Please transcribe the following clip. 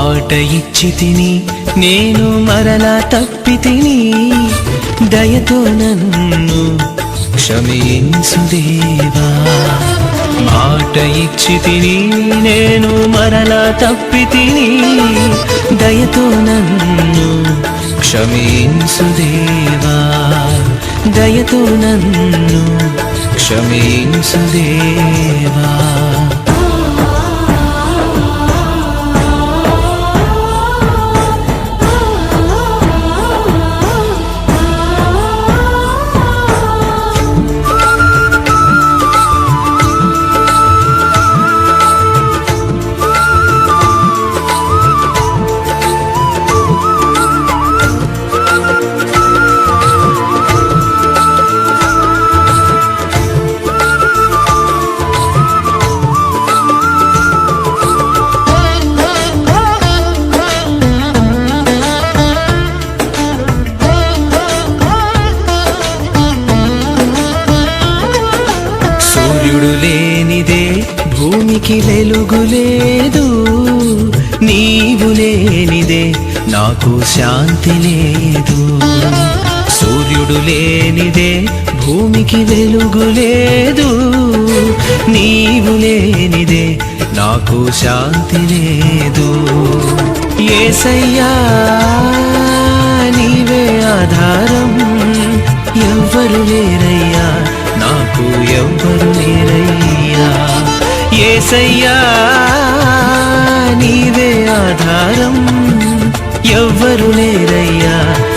మాట ఇచ్చి తిని నేను మరలా తప్పి తిని దయతో నన్ను క్షమించు దేవా. మాట ఇచ్చి తిని నేను మరలా తప్పి తిని దయతో నన్ను క్షమించు దేవా. దయతో నన్ను క్షమించు దేవా. సూర్యుడు లేనిదే భూమికి వెలుగు లేదు, నీవు లేనిదే నాకు శాంతి లేదు. సూర్యుడు లేనిదే భూమికి వెలుగు లేదు, నీవు లేనిదే నాకు శాంతి లేదు. యేసయ్యా నీవే ఆధారం, ఎవ్వరు లేరయ్యా నాకు, ఎవ్వరు లేరయ్యా. యేసయ్యా నీవే ఆధారం, ఎవ్వరు లేరయ్యా